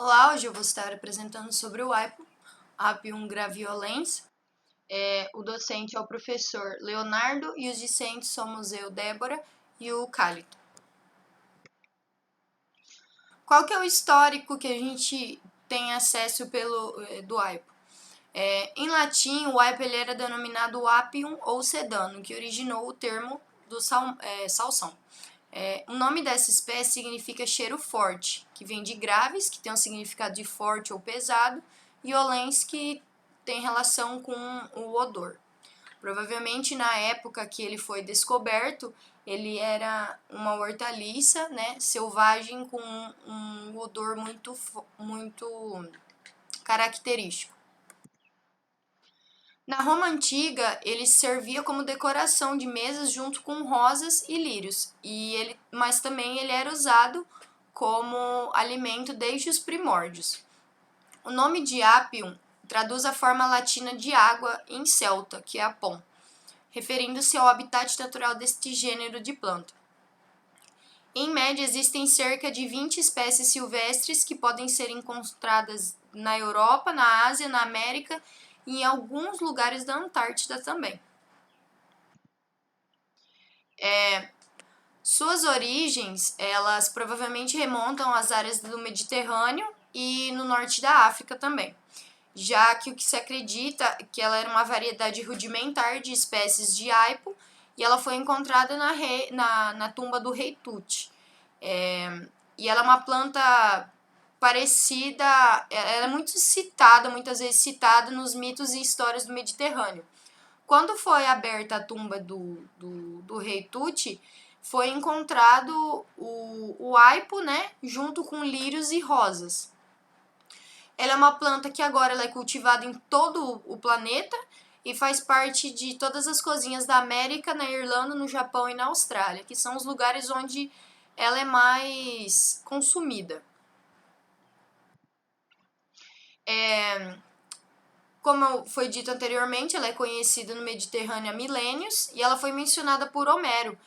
Olá, hoje eu vou estar apresentando sobre o Aipo, Apium graviolens. O docente é o professor Leonardo e os discentes somos eu, Débora, e o Cálito. Qual que é o histórico que a gente tem acesso do Aipo? Em latim, o Aipo ele era denominado Apium ou sedano, que originou o termo do salsão. O nome dessa espécie significa cheiro forte, que vem de graves, que tem um significado de forte ou pesado, e olens, que tem relação com o odor. Provavelmente na época que ele foi descoberto, ele era uma hortaliça, né, selvagem com um odor muito característico. Na Roma Antiga, ele servia como decoração de mesas junto com rosas e lírios, mas também ele era usado como alimento desde os primórdios. O nome de Apium traduz a forma latina de água em celta, que é apom, referindo-se ao habitat natural deste gênero de planta. Em média, existem cerca de 20 espécies silvestres que podem ser encontradas na Europa, na Ásia, na América e em alguns lugares da Antártida também. Suas origens, elas provavelmente remontam às áreas do Mediterrâneo e no norte da África também, já que o que se acredita é que ela era uma variedade rudimentar de espécies de aipo e ela foi encontrada na tumba do rei Tut. E ela é uma planta parecida, ela é muito citada, muitas vezes citada nos mitos e histórias do Mediterrâneo. Quando foi aberta a tumba do rei Tut, foi encontrado o aipo, né, junto com lírios e rosas. Ela é uma planta que agora ela é cultivada em todo o planeta e faz parte de todas as cozinhas da América, na Irlanda, no Japão e na Austrália, que são os lugares onde ela é mais consumida. Como foi dito anteriormente, ela é conhecida no Mediterrâneo há milênios e ela foi mencionada por Homero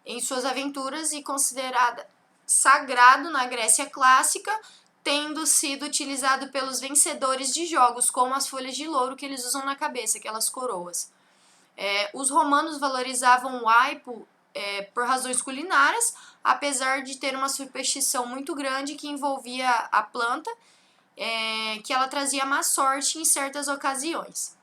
em suas aventuras e considerada sagrado na Grécia clássica, tendo sido utilizado pelos vencedores de jogos, como as folhas de louro que eles usam na cabeça, aquelas coroas. Os romanos valorizavam o aipo por razões culinárias, apesar de ter uma superstição muito grande que envolvia a planta, que ela trazia má sorte em certas ocasiões.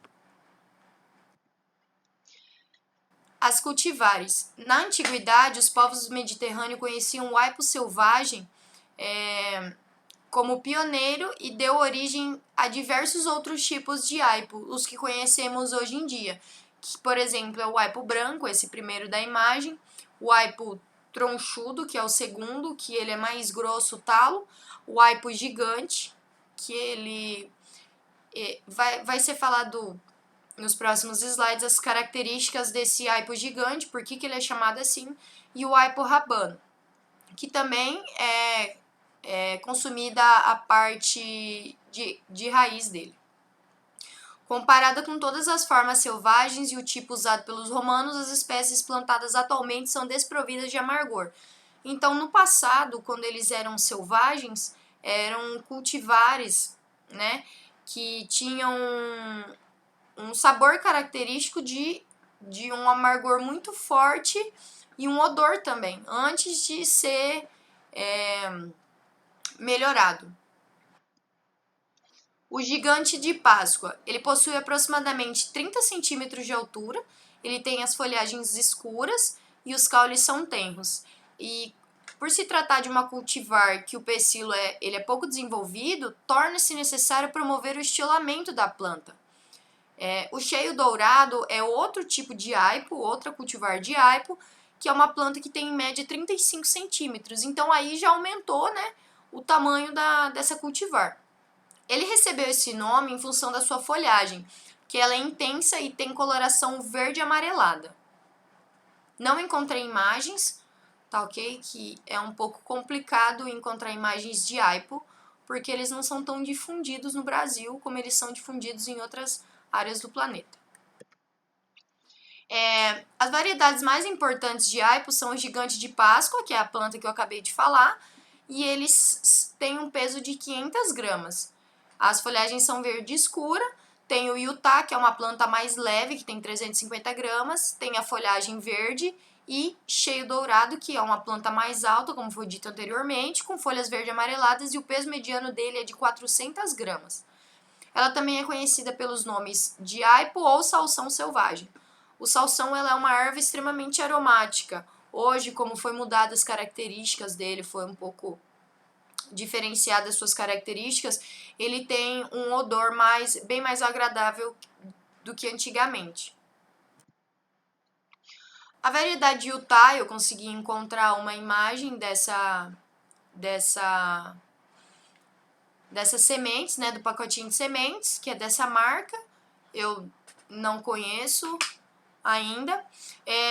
As cultivares. Na antiguidade, os povos do Mediterrâneo conheciam o aipo selvagem como pioneiro e deu origem a diversos outros tipos de aipo, os que conhecemos hoje em dia, que, por exemplo, é o aipo branco, esse primeiro da imagem, o aipo tronchudo, que é o segundo, que ele é mais grosso, talo, o aipo gigante, que ele vai ser falado nos próximos slides as características desse aipo gigante, por que ele é chamado assim, e o aipo rabano, que também é consumida a parte de raiz dele. Comparada com todas as formas selvagens e o tipo usado pelos romanos, as espécies plantadas atualmente são desprovidas de amargor. Então, no passado, quando eles eram selvagens, eram cultivares, né, que tinham um sabor característico de um amargor muito forte e um odor também, antes de ser melhorado. O gigante de Páscoa, ele possui aproximadamente 30 centímetros de altura, ele tem as folhagens escuras e os caules são tenros. E por se tratar de uma cultivar que o pecilo ele é pouco desenvolvido, torna-se necessário promover o estilamento da planta. O cheio dourado é outro tipo de aipo, outra cultivar de aipo, que é uma planta que tem em média 35 centímetros. Então aí já aumentou, né, o tamanho dessa cultivar. Ele recebeu esse nome em função da sua folhagem, que ela é intensa e tem coloração verde amarelada. Não encontrei imagens, tá ok? Que é um pouco complicado encontrar imagens de aipo, porque eles não são tão difundidos no Brasil como eles são difundidos em outras áreas do planeta. As variedades mais importantes de aipo são o gigante de Páscoa, que é a planta que eu acabei de falar, e eles têm um peso de 500 gramas. As folhagens são verde escura. Tem o Utah, que é uma planta mais leve, que tem 350 gramas. Tem a folhagem verde e cheio dourado, que é uma planta mais alta, como foi dito anteriormente, com folhas verde amareladas, e o peso mediano dele é de 400 gramas. Ela também é conhecida pelos nomes de aipo ou salsão selvagem. O salsão ela é uma erva extremamente aromática. Hoje, como foi mudada as características dele, foi um pouco diferenciadas suas características, ele tem um odor bem mais agradável do que antigamente. A variedade Utah, eu consegui encontrar uma imagem dessas sementes, né, do pacotinho de sementes, que é dessa marca. Eu não conheço ainda.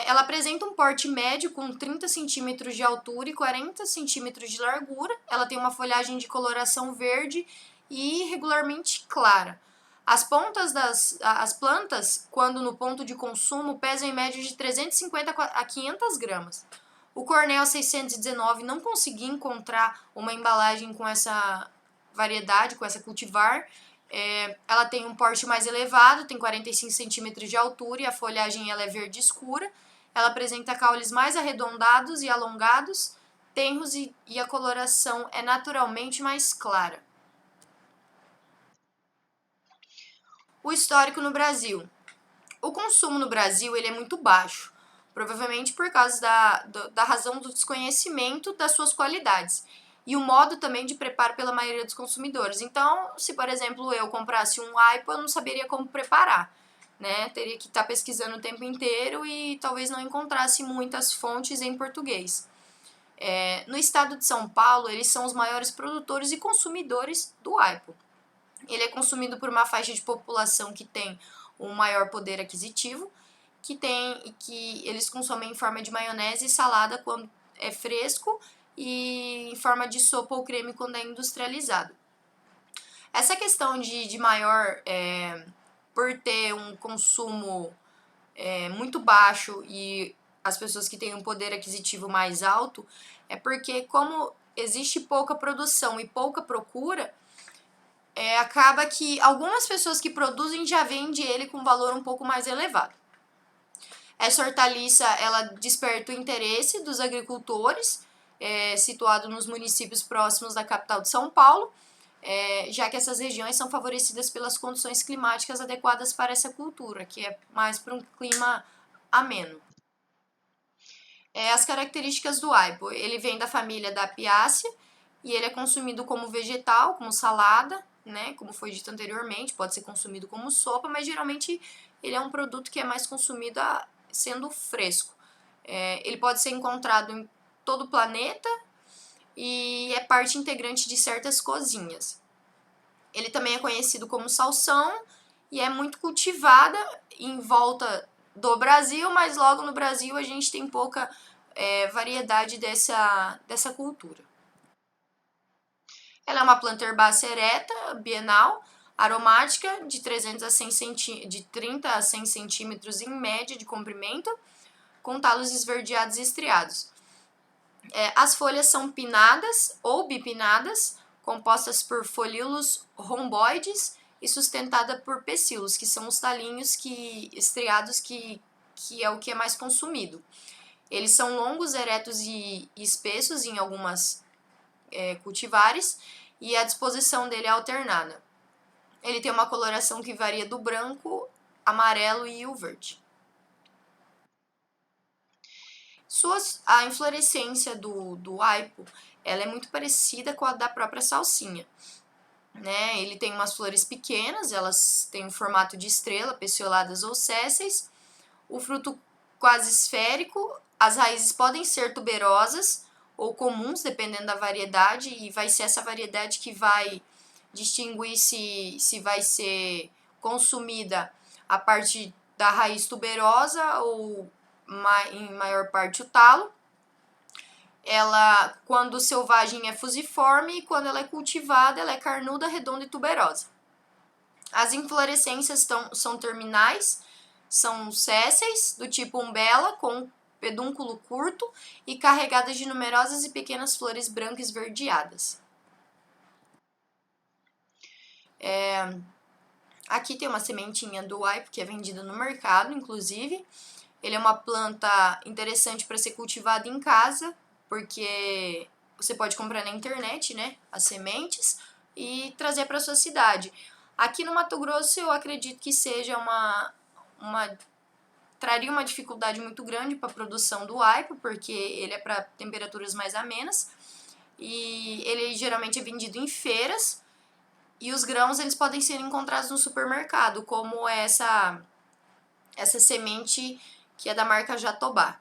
Ela apresenta um porte médio com 30 centímetros de altura e 40 centímetros de largura. Ela tem uma folhagem de coloração verde e regularmente clara. As plantas, quando no ponto de consumo, pesam em média de 350 a 500 gramas. O Cornell 619 não consegui encontrar uma embalagem com essa variedade, com essa cultivar. Ela tem um porte mais elevado, tem 45 centímetros de altura e a folhagem ela é verde escura. Ela apresenta caules mais arredondados e alongados, tenros e a coloração é naturalmente mais clara. O histórico no Brasil. O consumo no Brasil ele é muito baixo, provavelmente por causa da razão do desconhecimento das suas qualidades e o modo também de preparo pela maioria dos consumidores. Então, se por exemplo eu comprasse um aipo, eu não saberia como preparar, né? Teria que estar pesquisando o tempo inteiro e talvez não encontrasse muitas fontes em português. No estado de São Paulo, eles são os maiores produtores e consumidores do aipo. Ele é consumido por uma faixa de população que tem um maior poder aquisitivo, que eles consomem em forma de maionese e salada quando é fresco e em forma de sopa ou creme quando é industrializado. Essa questão de maior, por ter um consumo muito baixo e as pessoas que têm um poder aquisitivo mais alto, é porque como existe pouca produção e pouca procura, acaba que algumas pessoas que produzem já vendem ele com valor um pouco mais elevado. Essa hortaliça ela desperta o interesse dos agricultores, situado nos municípios próximos da capital de São Paulo, já que essas regiões são favorecidas pelas condições climáticas adequadas para essa cultura, que é mais para um clima ameno. As características do aipo, ele vem da família da Apiácea e ele é consumido como vegetal, como salada, né, como foi dito anteriormente, pode ser consumido como sopa, mas geralmente ele é um produto que é mais consumido sendo fresco. Ele pode ser encontrado em todo o planeta e é parte integrante de certas cozinhas. Ele também é conhecido como salsão e é muito cultivada em volta do Brasil, mas logo no Brasil a gente tem pouca variedade dessa cultura. Ela é uma planta herbácea ereta, bienal, aromática, de 30 a 100 centímetros em média de comprimento, com talos esverdeados e estriados. As folhas são pinnadas ou bipinnadas, compostas por folíolos romboides e sustentada por pecíolos, que são os talinhos estriados que é o que é mais consumido. Eles são longos, eretos e espessos em algumas cultivares, e a disposição dele é alternada. Ele tem uma coloração que varia do branco, amarelo e o verde. A inflorescência do aipo ela é muito parecida com a da própria salsinha. Né? Ele tem umas flores pequenas, elas têm um formato de estrela, pecioladas ou sésseis, o fruto quase esférico, as raízes podem ser tuberosas ou comuns, dependendo da variedade, e vai ser essa variedade que vai distinguir se vai ser consumida a parte da raiz tuberosa ou em maior parte o talo. Ela, quando selvagem, é fusiforme e quando ela é cultivada, ela é carnuda, redonda e tuberosa. As inflorescências são terminais, são sésseis, do tipo umbela, com pedúnculo curto e carregada de numerosas e pequenas flores brancas esverdeadas. Aqui tem uma sementinha do aipo que é vendida no mercado, inclusive. Ele é uma planta interessante para ser cultivada em casa, porque você pode comprar na internet, né, as sementes e trazer para sua cidade. Aqui no Mato Grosso eu acredito que seja traria uma dificuldade muito grande para a produção do aipo, porque ele é para temperaturas mais amenas e ele geralmente é vendido em feiras e os grãos eles podem ser encontrados no supermercado, como essa semente que é da marca Jatobá.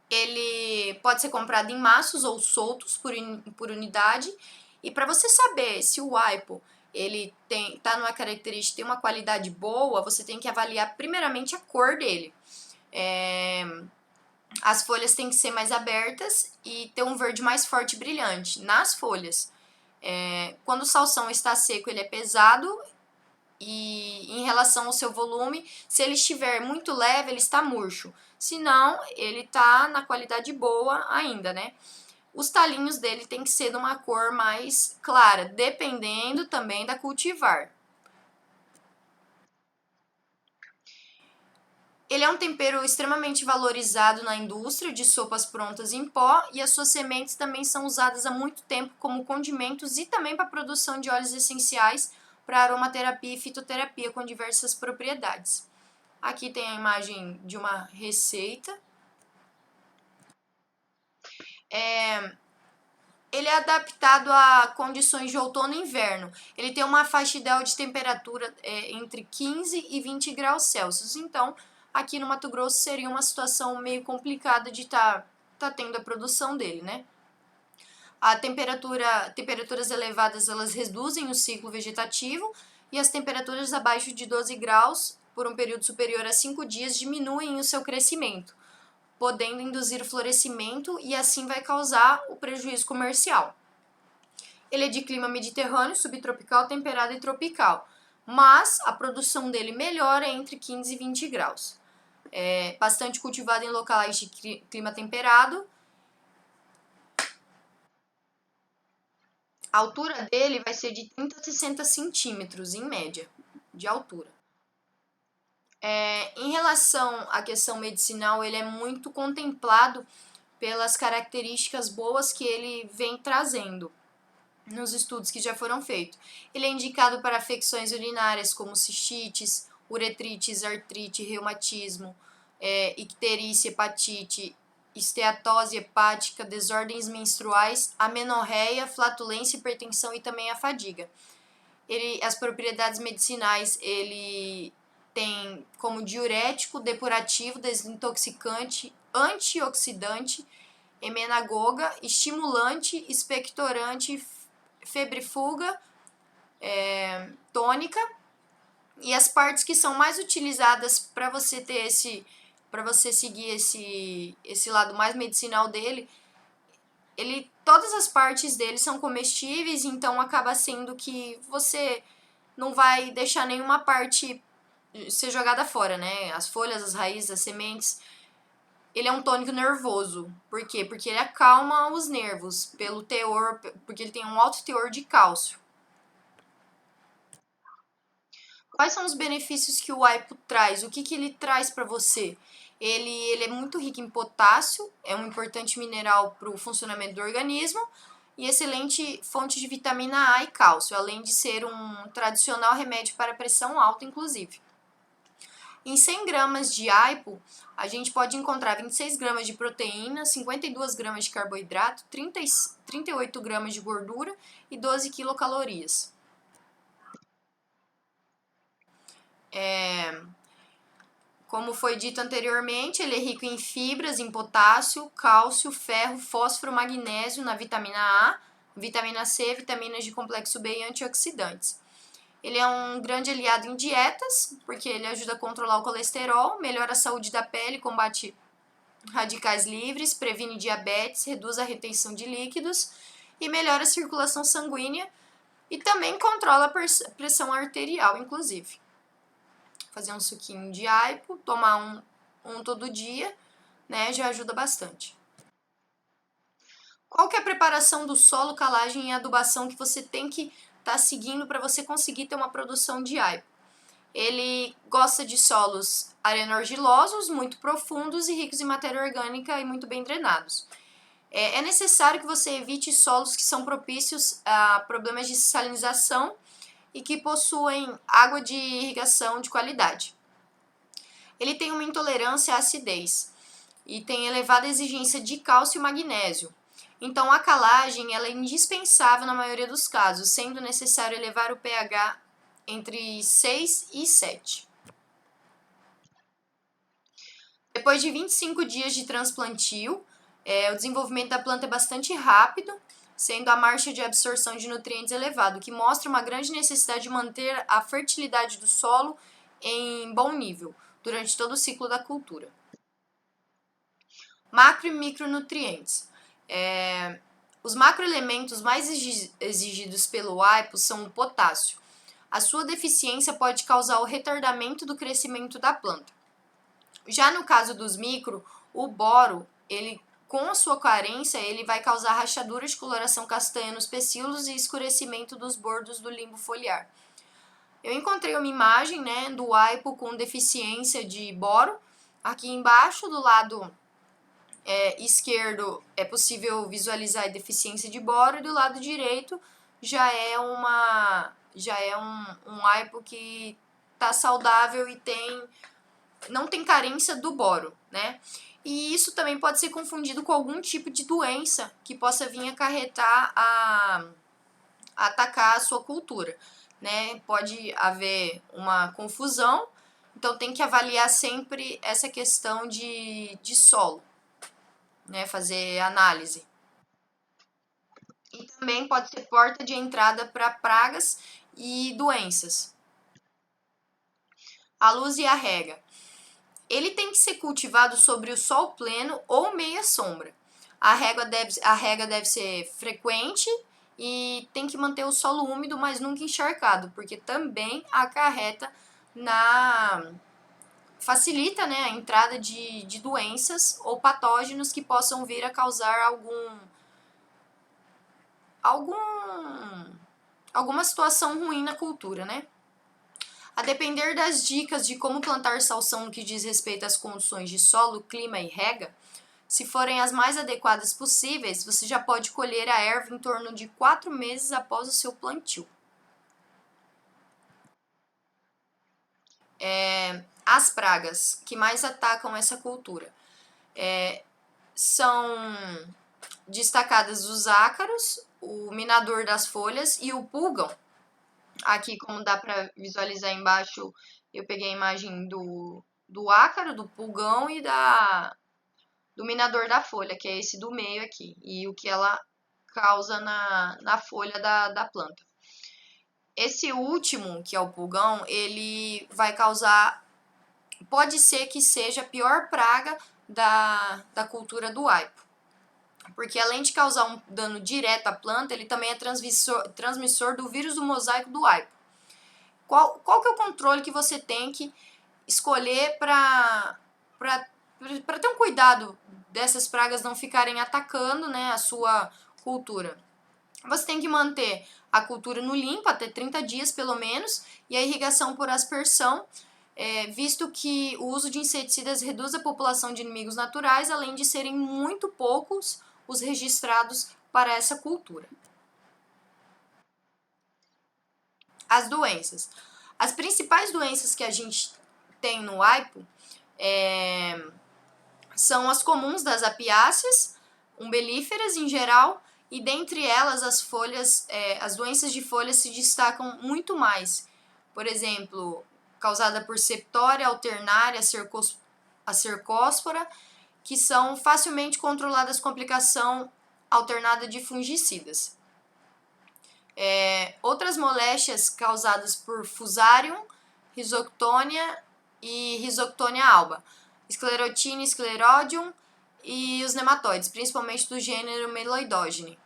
Ele pode ser comprado em maços ou soltos por unidade. E para você saber se o aipo ele tá numa característica, tem uma qualidade boa, você tem que avaliar primeiramente a cor dele. As folhas têm que ser mais abertas e ter um verde mais forte e brilhante nas folhas. Quando o salsão está seco, ele é pesado. E em relação ao seu volume, se ele estiver muito leve, ele está murcho. Se não, ele está na qualidade boa ainda, né? Os talinhos dele tem que ser de uma cor mais clara, dependendo também da cultivar. Ele é um tempero extremamente valorizado na indústria de sopas prontas em pó e as suas sementes também são usadas há muito tempo como condimentos e também para a produção de óleos essenciais para aromaterapia e fitoterapia com diversas propriedades. Aqui tem a imagem de uma receita. Ele é adaptado a condições de outono e inverno. Ele tem uma faixa ideal de temperatura entre 15 e 20 graus Celsius. Então, aqui no Mato Grosso seria uma situação meio complicada de tá tendo a produção dele, né? Temperaturas elevadas elas reduzem o ciclo vegetativo e as temperaturas abaixo de 12 graus por um período superior a 5 dias diminuem o seu crescimento, podendo induzir o florescimento e assim vai causar o prejuízo comercial. Ele é de clima mediterrâneo, subtropical, temperado e tropical, mas a produção dele melhora entre 15 e 20 graus. É bastante cultivado em locais de clima temperado. A altura dele vai ser de 30 a 60 centímetros, em média, de altura. Em relação à questão medicinal, ele é muito contemplado pelas características boas que ele vem trazendo nos estudos que já foram feitos. Ele é indicado para afecções urinárias como cistites, uretrites, artrite, reumatismo, icterícia, hepatite, esteatose hepática, desordens menstruais, amenorreia, flatulência, hipertensão e também a fadiga. As propriedades medicinais, ele tem como diurético, depurativo, desintoxicante, antioxidante, emenagoga, estimulante, expectorante, febrifuga, tônica. E as partes que são mais utilizadas para você ter para você seguir esse lado mais medicinal dele, todas as partes dele são comestíveis, então acaba sendo que você não vai deixar nenhuma parte ser jogada fora, né? As folhas, as raízes, as sementes. Ele é um tônico nervoso. Por quê? Porque ele acalma os nervos pelo teor, porque ele tem um alto teor de cálcio. Quais são os benefícios que o aipo traz? O que ele traz para você? Ele é muito rico em potássio, é um importante mineral para o funcionamento do organismo e excelente fonte de vitamina A e cálcio, além de ser um tradicional remédio para pressão alta, inclusive. Em 100 gramas de aipo, a gente pode encontrar 26 gramas de proteína, 52 gramas de carboidrato, 38 gramas de gordura e 12 quilocalorias. Como foi dito anteriormente, ele é rico em fibras, em potássio, cálcio, ferro, fósforo, magnésio, na vitamina A, vitamina C, vitaminas de complexo B e antioxidantes. Ele é um grande aliado em dietas, porque ele ajuda a controlar o colesterol, melhora a saúde da pele, combate radicais livres, previne diabetes, reduz a retenção de líquidos e melhora a circulação sanguínea e também controla a pressão arterial, inclusive. fazer um suquinho de aipo, tomar um todo dia, né, já ajuda bastante. Qual que é a preparação do solo, calagem e adubação que você tem que estar seguindo para você conseguir ter uma produção de aipo? Ele gosta de solos areno-argilosos, muito profundos e ricos em matéria orgânica e muito bem drenados. É necessário que você evite solos que são propícios a problemas de salinização e que possuem água de irrigação de qualidade. Ele tem uma intolerância à acidez e tem elevada exigência de cálcio e magnésio. Então, a calagem ela é indispensável na maioria dos casos, sendo necessário elevar o pH entre 6 e 7. Depois de 25 dias de transplantio, o desenvolvimento da planta é bastante rápido, sendo a marcha de absorção de nutrientes elevado, o que mostra uma grande necessidade de manter a fertilidade do solo em bom nível durante todo o ciclo da cultura. Macro e micronutrientes. Os macroelementos mais exigidos pelo aipo são o potássio. A sua deficiência pode causar o retardamento do crescimento da planta. Já no caso dos micro, o boro, ele com a sua carência, ele vai causar rachadura de coloração castanha nos pecíolos e escurecimento dos bordos do limbo foliar. Eu encontrei uma imagem, né, do aipo com deficiência de boro. Aqui embaixo, do lado esquerdo, é possível visualizar a deficiência de boro, e do lado direito já é um aipo que está saudável e não tem carência do boro, né? E isso também pode ser confundido com algum tipo de doença que possa vir acarretar a atacar a sua cultura, né? Pode haver uma confusão, então tem que avaliar sempre essa questão de solo, né? Fazer análise. E também pode ser porta de entrada para pragas e doenças. A luz e a rega. Ele tem que ser cultivado sobre o sol pleno ou meia sombra. A rega deve ser frequente e tem que manter o solo úmido, mas nunca encharcado, porque também acarreta facilita, né, a entrada de doenças ou patógenos que possam vir a causar alguma situação ruim na cultura, né? A depender das dicas de como plantar salsão no que diz respeito às condições de solo, clima e rega, se forem as mais adequadas possíveis, você já pode colher a erva em torno de 4 meses após o seu plantio. As pragas que mais atacam essa cultura são destacadas os ácaros, o minador das folhas e o pulgão. Aqui, como dá para visualizar embaixo, eu peguei a imagem do ácaro, do pulgão e do minador da folha, que é esse do meio aqui, e o que ela causa na folha da planta. Esse último, que é o pulgão, ele vai causar, pode ser que seja a pior praga da cultura do aipo. Porque além de causar um dano direto à planta, ele também é transmissor do vírus do mosaico do aipo. Qual que é o controle que você tem que escolher para ter um cuidado dessas pragas não ficarem atacando, né, a sua cultura? Você tem que manter a cultura no limpo até 30 dias pelo menos e a irrigação por aspersão, visto que o uso de inseticidas reduz a população de inimigos naturais, além de serem muito poucos os registrados para essa cultura. As doenças. As principais doenças que a gente tem no aipo são as comuns das apiáceas, umbelíferas em geral, e dentre elas as doenças de folhas se destacam muito mais. Por exemplo, causada por septória, alternária, a cercóspora, que são facilmente controladas com aplicação alternada de fungicidas. Outras moléstias causadas por Fusarium, Rhizoctonia e Rhizoctonia alba, Sclerotinia, Sclerodium e os nematóides, principalmente do gênero Meloidogene.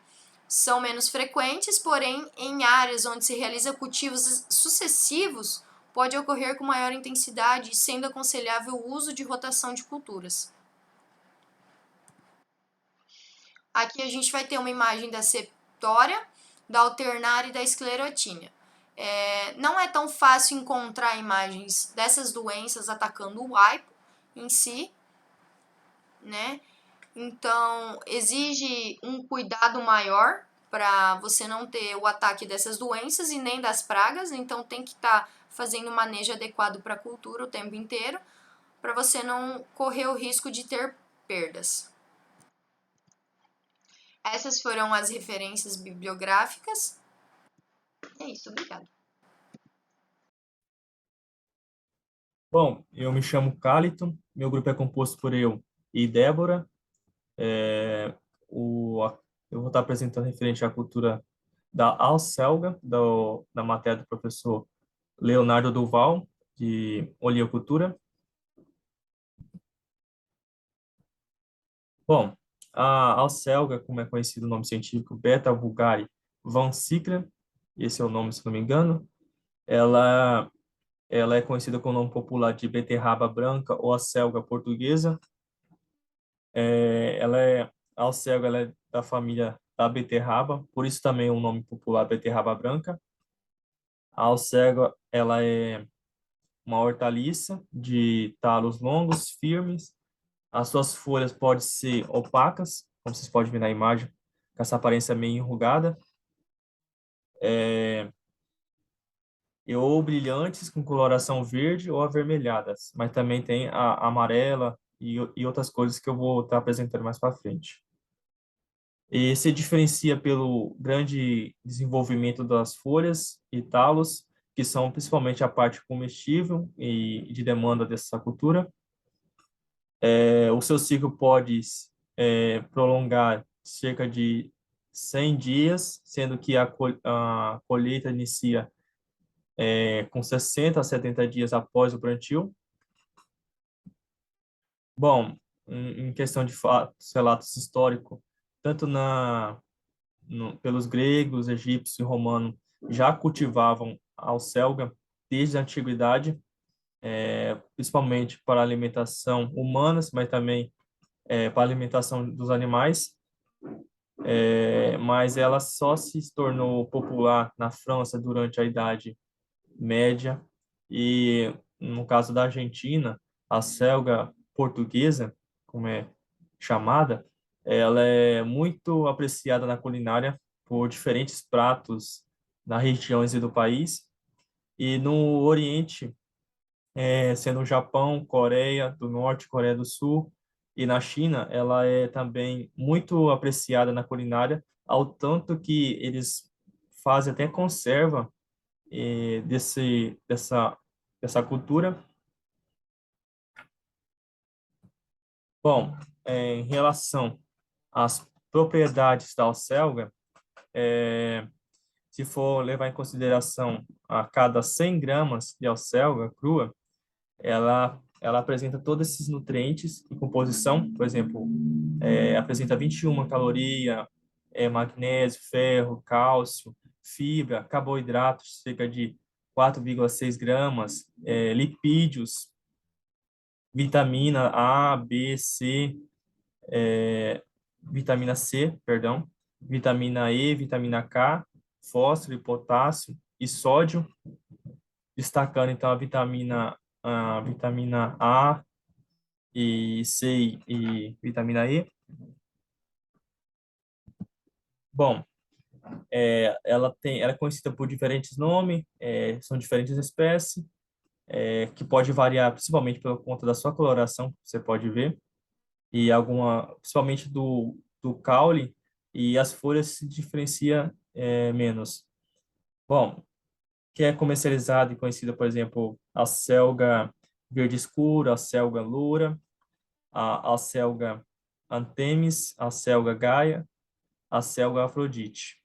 São menos frequentes, porém, em áreas onde se realiza cultivos sucessivos, pode ocorrer com maior intensidade, sendo aconselhável o uso de rotação de culturas. Aqui a gente vai ter uma imagem da septória, da alternária e da esclerotínia. Não é tão fácil encontrar imagens dessas doenças atacando o aipo em si, né? Então, exige um cuidado maior para você não ter o ataque dessas doenças e nem das pragas. Então, tem que estar fazendo um manejo adequado para a cultura o tempo inteiro, para você não correr o risco de ter perdas. Essas foram as referências bibliográficas. É isso, obrigada. Bom, eu me chamo Caliton, meu grupo é composto por eu e Débora. Eu vou estar apresentando referente à cultura da alcelga, da matéria do professor Leonardo Duval, de Oleocultura. Bom, a alcelga, como é conhecido o nome científico, Beta vulgare van Sickler, esse é o nome, se não me engano, ela, ela é conhecida com o nome popular de beterraba branca ou acelga portuguesa. A alcelga ela é da família da beterraba, por isso também o nome popular beterraba branca. A alcelga, ela é uma hortaliça de talos longos, firmes. As suas folhas podem ser opacas, como vocês podem ver na imagem, com essa aparência meio enrugada, ou brilhantes com coloração verde ou avermelhadas, mas também tem a amarela e outras cores que eu vou estar apresentando mais para frente. E se diferencia pelo grande desenvolvimento das folhas e talos, que são principalmente a parte comestível e de demanda dessa cultura. O seu ciclo pode prolongar cerca de 100 dias, sendo que a colheita inicia com 60 a 70 dias após o plantio. Bom, em questão de fatos, relatos históricos, tanto pelos gregos, egípcios e romanos já cultivavam a alcelga desde a antiguidade, principalmente para alimentação humana, mas também para alimentação dos animais. Mas ela só se tornou popular na França durante a Idade Média e, no caso da Argentina, a selga portuguesa, como é chamada, ela é muito apreciada na culinária por diferentes pratos nas regiões do país. E no Oriente, sendo o Japão, Coreia do Norte, Coreia do Sul, e na China, ela é também muito apreciada na culinária, ao tanto que eles fazem até conserva dessa cultura. Bom, em relação às propriedades da alcelga, se for levar em consideração a cada 100 gramas de alcelga crua, ela apresenta todos esses nutrientes em composição, por exemplo, apresenta 21 calorias, magnésio, ferro, cálcio, fibra, carboidratos, cerca de 4,6 gramas, lipídios, vitamina A, B, C, vitamina C, perdão, vitamina E, vitamina K, fósforo e potássio e sódio, destacando então a vitamina A e C e vitamina E. Bom, ela é conhecida por diferentes nomes, são diferentes espécies, que pode variar principalmente pela conta da sua coloração, você pode ver, e principalmente do caule, e as folhas se diferencia menos. Bom, que é comercializada e conhecida, por exemplo, a selga verde escura, a selga loura, a selga antemis, a selga gaia, a selga afrodite.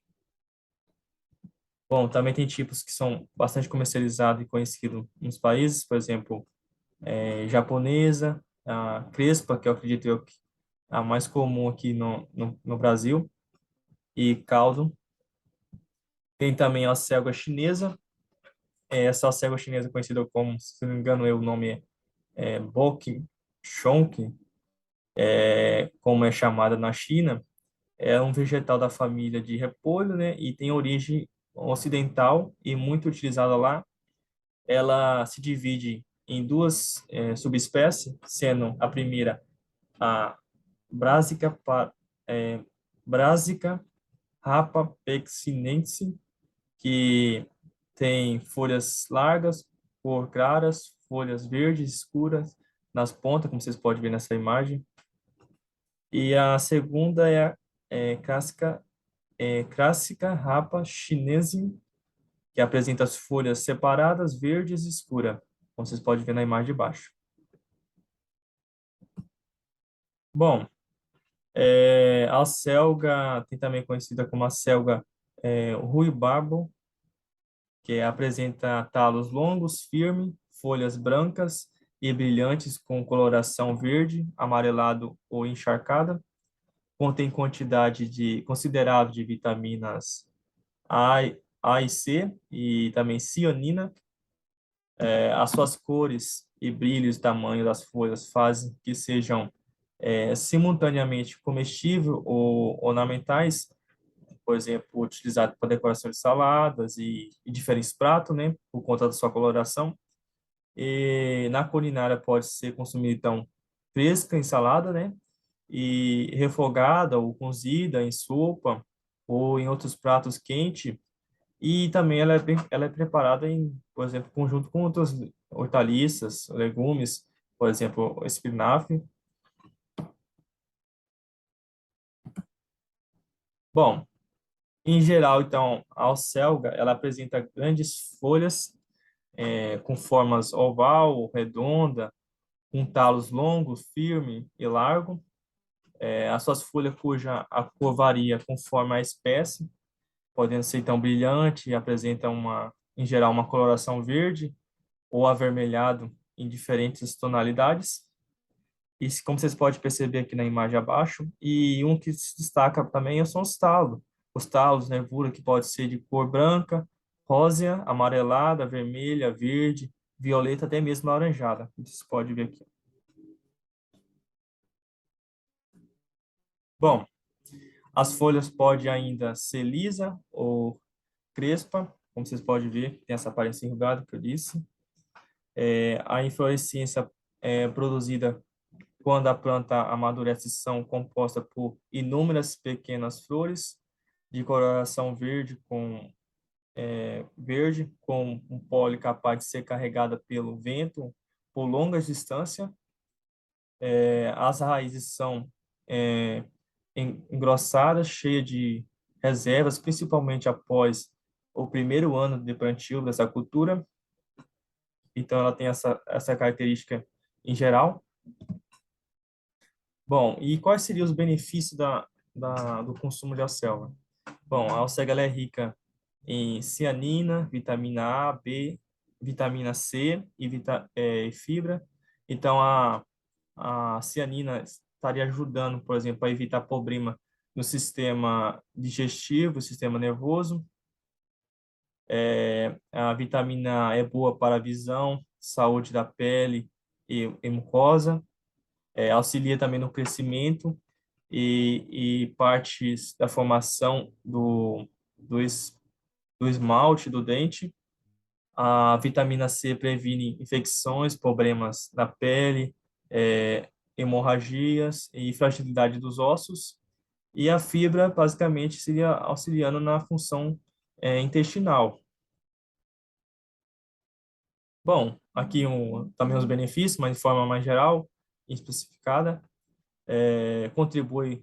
Bom, também tem tipos que são bastante comercializados e conhecidos nos países, por exemplo, japonesa, a crespa, que eu acredito que é a mais comum aqui no Brasil, e caldo. Tem também a selga chinesa, essa selga chinesa conhecida como, se não me engano, o nome é Bok Chonk, como é chamada na China, é um vegetal da família de repolho, né? E tem origem ocidental e muito utilizada lá. Ela se divide em duas subespécies, sendo a primeira a Brassica, é, Brassica rapapexinense, que tem folhas largas, cor claras, folhas verdes escuras nas pontas, como vocês podem ver nessa imagem. E a segunda é a Crassica rapa chinense, que apresenta as folhas separadas, verdes e escuras, como vocês podem ver na imagem de baixo. Bom, a selga tem também conhecida como a selga ruibarbo, que apresenta talos longos, firmes, folhas brancas e brilhantes com coloração verde, amarelado ou encharcada. Contém quantidade considerável de vitaminas A e C e também cianina. As suas cores e brilhos, tamanho das folhas fazem que sejam simultaneamente comestíveis ou ornamentais, por exemplo, utilizado para decoração de saladas e diferentes pratos, né, por conta da sua coloração. E na culinária pode ser consumida, então, fresca em salada, né, e refogada ou cozida em sopa ou em outros pratos quentes. E também ela é preparada em, por exemplo, conjunto com outras hortaliças, legumes, por exemplo, espinafre. Bom, em geral, então, a alcelga, ela apresenta grandes folhas com formas oval ou redonda, com talos longos, firme e largo. As suas folhas cuja a cor varia conforme a espécie, podendo ser então brilhante e apresenta em geral, uma coloração verde ou avermelhado em diferentes tonalidades. E como vocês podem perceber aqui na imagem abaixo, e um que se destaca também são os talos. Os talos, nervura, que pode ser de cor branca, rósea, amarelada, vermelha, verde, violeta, até mesmo laranjada. Você pode ver aqui. Bom, as folhas podem ainda ser lisa ou crespa, como vocês podem ver, tem essa aparência enrugada que eu disse. A inflorescência é produzida quando a planta amadurece, são compostas por inúmeras pequenas flores de coloração verde com um pólen capaz de ser carregada pelo vento por longas distâncias. As raízes são é, engrossadas, cheias de reservas, principalmente após o primeiro ano de plantio dessa cultura. Então, ela tem essa característica em geral. Bom, e quais seriam os benefícios do consumo de alcelga? Bom, a alcelga ela é rica em cianina, vitamina A, B, vitamina C e fibra. Então, a cianina estaria ajudando, por exemplo, a evitar problema no sistema digestivo, sistema nervoso. A vitamina A é boa para a visão, saúde da pele e mucosa. Auxilia também no crescimento e partes da formação do esmalte do dente. A vitamina C previne infecções, problemas na pele, hemorragias e fragilidade dos ossos. E a fibra, basicamente, seria auxiliando na função intestinal. Bom, aqui também os benefícios, mas de forma mais geral, especificada. Contribui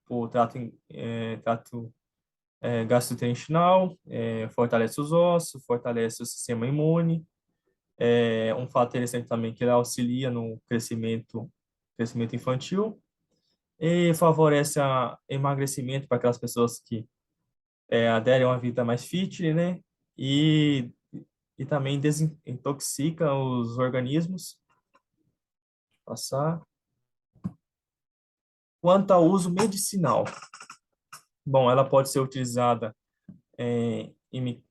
para o trato gastrointestinal, fortalece os ossos, fortalece o sistema imune. Um fato interessante também que ele auxilia no crescimento infantil e favorece o emagrecimento para aquelas pessoas que aderem a uma vida mais fit, né? E também desintoxica os organismos. Passar. Quanto ao uso medicinal, bom, ela pode ser utilizada em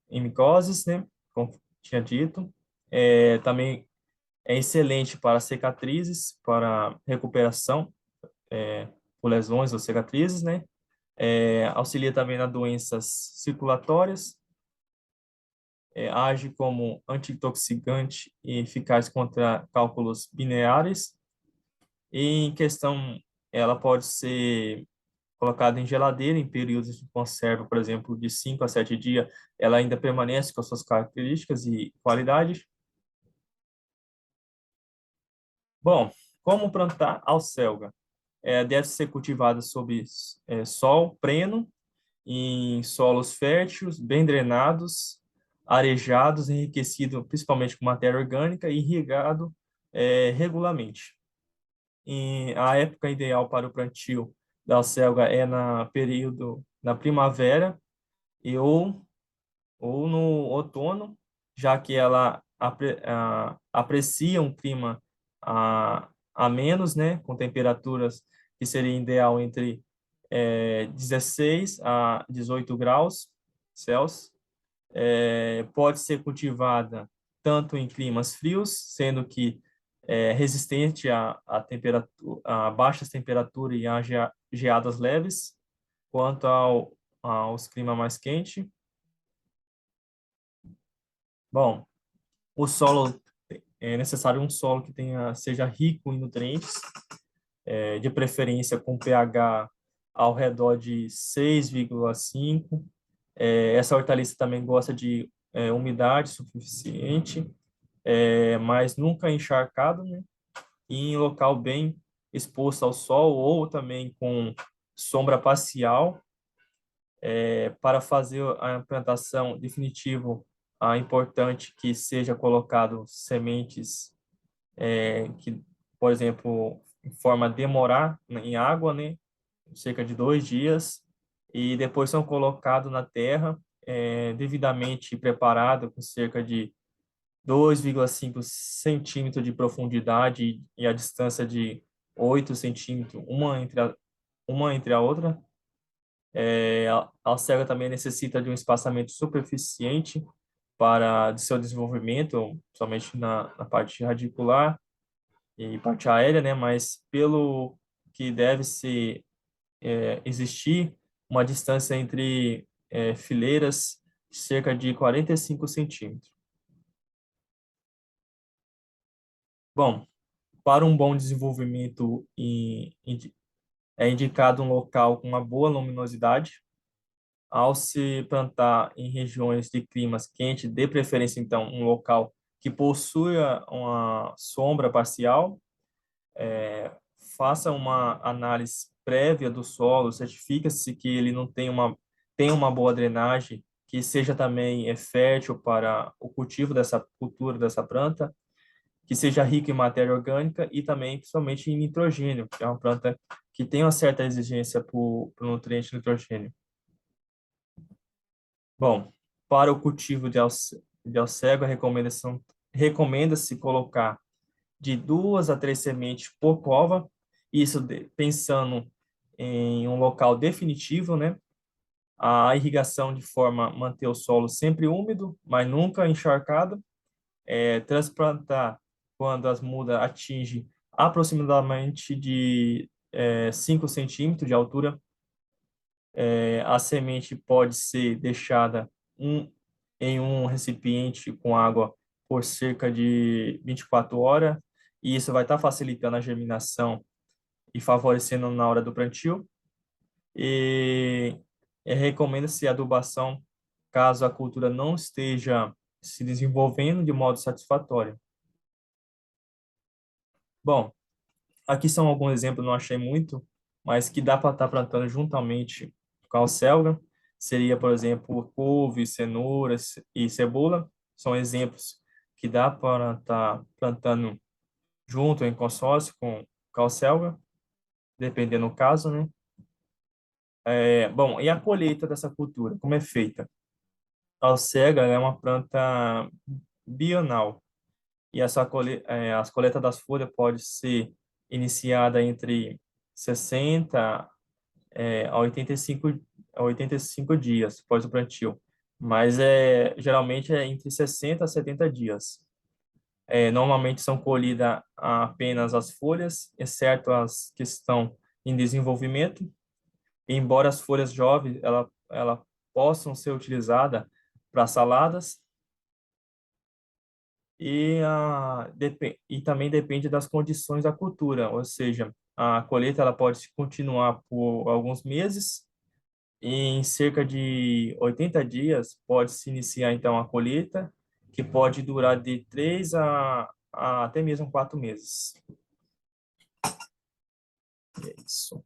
micoses, né, tinha dito. Também é excelente para cicatrizes, para recuperação por lesões ou cicatrizes, né? Auxilia também nas doenças circulatórias, age como antitoxicante e eficaz contra cálculos biliares. E em questão, ela pode ser colocada em geladeira em períodos de conserva, por exemplo, de 5 a 7 dias, ela ainda permanece com as suas características e qualidades. Bom, como plantar alcelga? Deve ser cultivada sob sol pleno, em solos férteis, bem drenados, arejados, enriquecido principalmente com matéria orgânica e irrigado regularmente. E a época ideal para o plantio da alcelga é na primavera ou no outono, já que ela aprecia um clima a menos, né, com temperaturas que seria ideal entre 16 a 18 graus Celsius. Pode ser cultivada tanto em climas frios, sendo que é resistente a baixas temperaturas e a geadas leves, quanto aos climas mais quentes. Bom, o solo é necessário um solo que seja rico em nutrientes, de preferência com pH ao redor de 6,5. Essa hortaliça também gosta de umidade suficiente, mas nunca encharcado, né? E em local bem exposto ao sol ou também com sombra parcial. Para fazer a implantação definitiva, é importante que seja colocado sementes que, por exemplo, em forma demorar em água, né, cerca de 2 dias, e depois são colocados na terra, devidamente preparado, com cerca de 2,5 centímetros de profundidade e a distância de 8 centímetros, uma entre a outra. A alcelga também necessita de um espaçamento suficiente para de seu desenvolvimento, somente na parte radicular e parte aérea, né? Mas pelo que deve se existir uma distância entre fileiras de cerca de 45 centímetros. Bom, para um bom desenvolvimento é indicado um local com uma boa luminosidade. Ao se plantar em regiões de climas quentes, de preferência, então, um local que possua uma sombra parcial, faça uma análise prévia do solo, certifica-se que ele não tem uma boa drenagem, que seja também fértil para o cultivo dessa cultura, dessa planta, que seja rico em matéria orgânica e também, principalmente, em nitrogênio, que é uma planta que tem uma certa exigência por nutriente nitrogênio. Bom, para o cultivo de alcega, recomenda-se colocar de 2 a 3 sementes por cova, isso pensando em um local definitivo, né? A irrigação de forma a manter o solo sempre úmido, mas nunca encharcado. Transplantar quando as mudas atingem aproximadamente de 5 centímetros de altura. A semente pode ser deixada em um recipiente com água por cerca de 24 horas, e isso vai estar facilitando a germinação e favorecendo na hora do plantio. E recomenda-se adubação caso a cultura não esteja se desenvolvendo de modo satisfatório. Bom, aqui são alguns exemplos, não achei muito, mas que dá para estar plantando juntamente com a alcelga. Seria, por exemplo, couve, cenouras e cebola. São exemplos que dá para estar plantando junto em consórcio com a alcelga, dependendo do caso, né? Bom, e a colheita dessa cultura, como é feita? A alcelga é uma planta bienal e as coletas das folhas pode ser iniciada entre 60 a 85 dias após o plantio. mas geralmente é entre 60 a 70 dias. Normalmente são colhidas apenas as folhas, exceto as que estão em desenvolvimento. Embora as folhas jovens ela possam ser utilizadas para saladas e também depende das condições da cultura, ou seja, a colheita ela pode continuar por alguns meses e em cerca de 80 dias pode-se iniciar então a colheita, que pode durar de 3 a até mesmo 4 meses. É isso.